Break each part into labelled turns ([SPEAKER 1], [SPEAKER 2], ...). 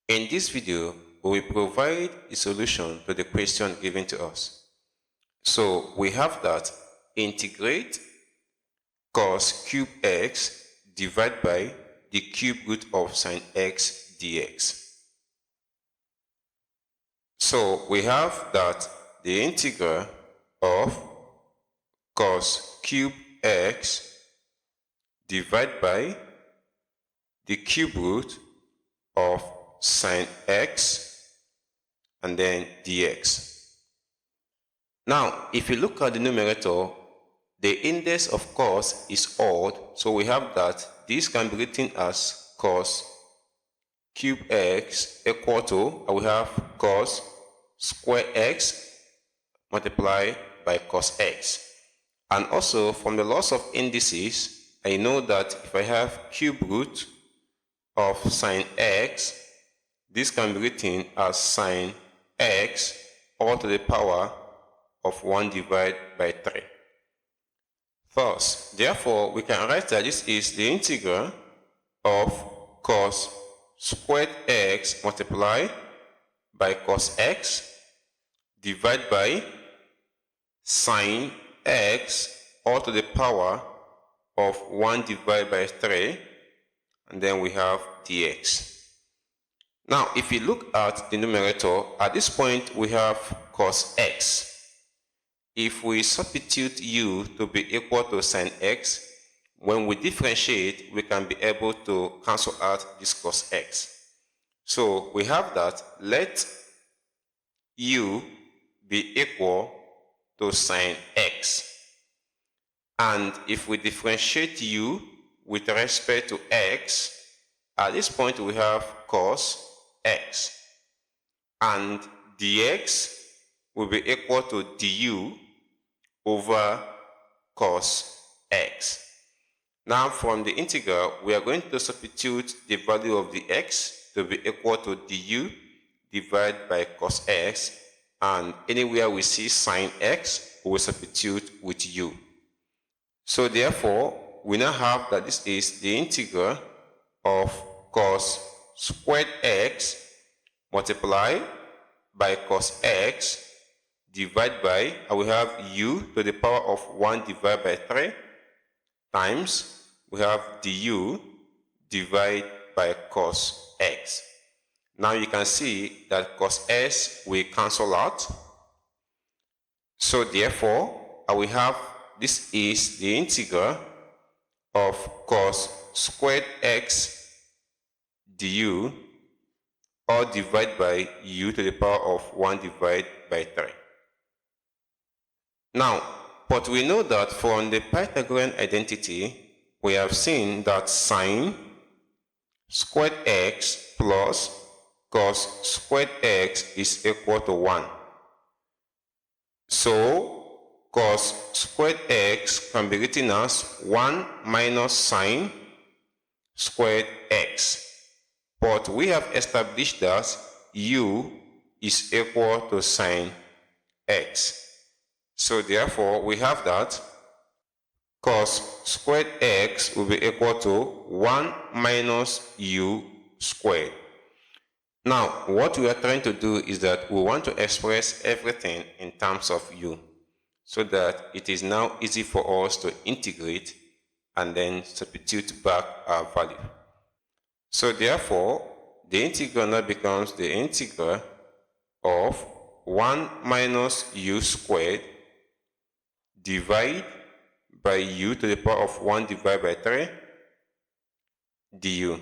[SPEAKER 1] In this video, we will provide a solution to the question given to us. So we have that integrate cos cube x divided by the cube root of sine x dx. So we have that the integral of cos cube x divided by the cube root of sine x and then dx. Now, if you look at the numerator, the index of cos is odd, so we have that this can be written as cos cube x equal to, we have cos square x multiplied by cos x. And also from the laws of indices, I know that if I have cube root of sine x, this can be written as sine x all to the power of 1 divided by 3. Thus, therefore, we can write that this is the integral of cos squared x multiplied by cos x divided by sine x all to the power of 1 divided by 3, and then we have dx. Now, if you look at the numerator, at this point we have cos x. If we substitute u to be equal to sine x, when we differentiate, we can be able to cancel out this cos x. So we have that let u be equal to sine x. And if we differentiate u with respect to x, at this point we have cos x. And dx will be equal to du over cos x. Now from the integral, we are going to substitute the value of the x to be equal to du divided by cos x, and anywhere we see sine x, we will substitute with u. So therefore, we now have that this is the integral of cos squared x multiplied by cos x divided by, we have u to the power of 1 divided by 3 times, we have du divided by cos x. Now you can see that cos x will cancel out. So therefore, we have this is the integral of cos squared x du all divided by u to the power of 1 divided by 3. Now, but we know that from the Pythagorean identity, we have seen that sine squared x plus cos squared x is equal to 1. So, cos squared x can be written as 1 minus sine squared x. But we have established that u is equal to sine x. So therefore, we have that cos squared x will be equal to 1 minus u squared. Now, what we are trying to do is that we want to express everything in terms of u, so that it is now easy for us to integrate and then substitute back our value. So therefore, the integral now becomes the integral of 1 minus u squared divided by u to the power of 1 divided by 3 du.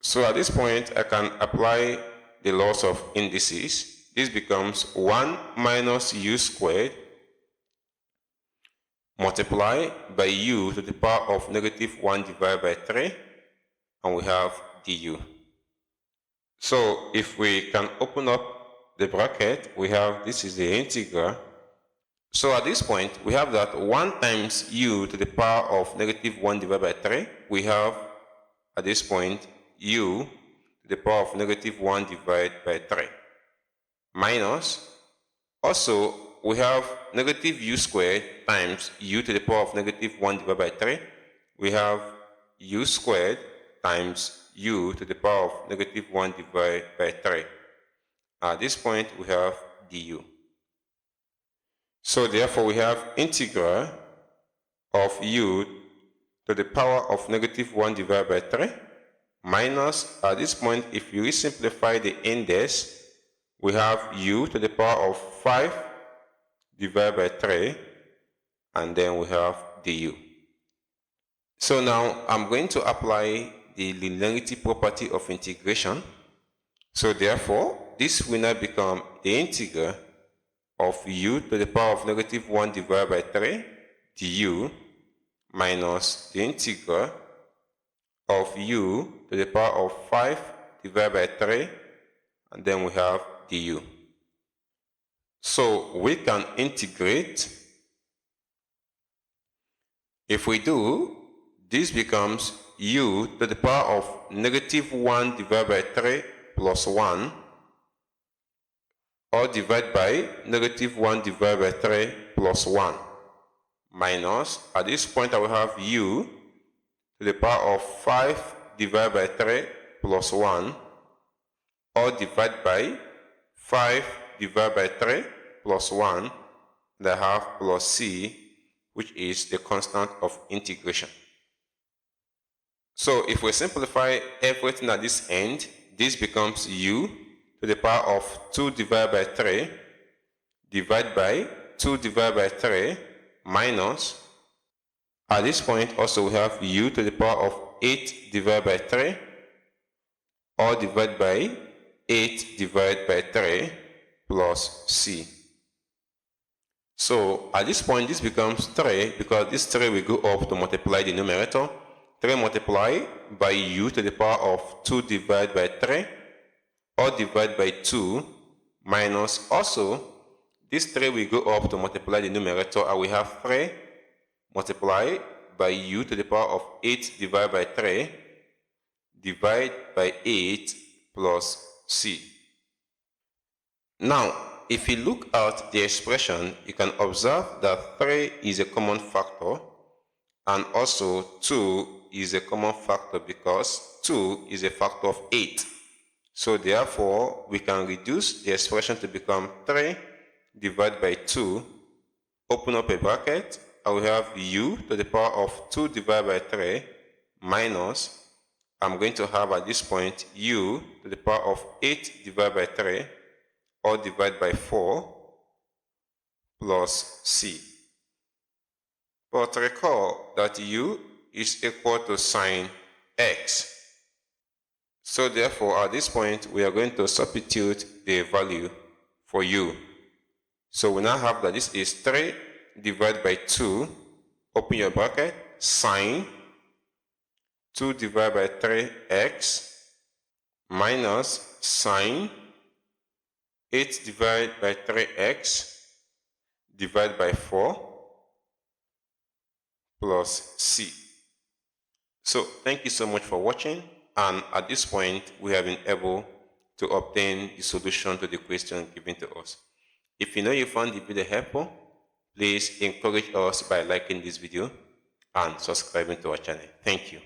[SPEAKER 1] So at this point, I can apply the laws of indices. This becomes 1 minus u squared multiplied by u to the power of negative 1 divided by 3, and we have du. So if we can open up the bracket, we have this is the integral. So at this point, we have that 1 times u to the power of negative 1 divided by 3. We have, at this point, u to the power of negative 1 divided by 3. Minus, also, we have negative u squared times u to the power of negative 1 divided by 3. We have u squared times u to the power of negative 1 divided by 3. At this point, we have du. So therefore, we have integral of u to the power of negative 1 divided by 3 minus, at this point, if you simplify the index, we have u to the power of 5 divided by 3, and then we have du. So now I'm going to apply the linearity property of integration. So therefore, this will now become the integral of u to the power of negative 1 divided by 3 du minus the integral of u to the power of 5 divided by 3, and then we have du. So we can integrate. If we do, this becomes u to the power of negative 1 divided by 3 plus 1, or divided by negative 1 divided by 3 plus 1, minus, at this point I will have u to the power of 5 divided by 3 plus 1, or divided by 5 divided by 3 plus 1, and I have plus c, which is the constant of integration. So if we simplify everything at this end, this becomes u to the power of 2 divided by 3 divided by 2 divided by 3 minus, at this point also we have u to the power of 8 divided by 3, or divided by 8 divided by 3 plus c. So at this point this becomes 3, because this 3 will go up to multiply the numerator. 3 multiplied by u to the power of 2 divided by 3, or divided by 2, minus, also this 3 will go up to multiply the numerator, and we have 3 multiplied by u to the power of 8 divided by 3 divided by 8 plus c. Now, if you look at the expression, you can observe that 3 is a common factor, and also 2 is a common factor because 2 is a factor of 8. So therefore, we can reduce the expression to become 3 divided by 2, open up a bracket, and we have u to the power of 2 divided by 3 minus, I'm going to have at this point u to the power of 8 divided by 3, or divided by 4, plus c. But recall that u is equal to sine x. So therefore, at this point, we are going to substitute the value for u. So we now have that this is 3 divided by 2, open your bracket, sine 2 divided by 3x minus sine 8 divided by 3x divided by 4 plus c. So thank you so much for watching, and at this point we have been able to obtain the solution to the question given to us. If you know you found the video helpful, please encourage us by liking this video and subscribing to our channel. Thank you.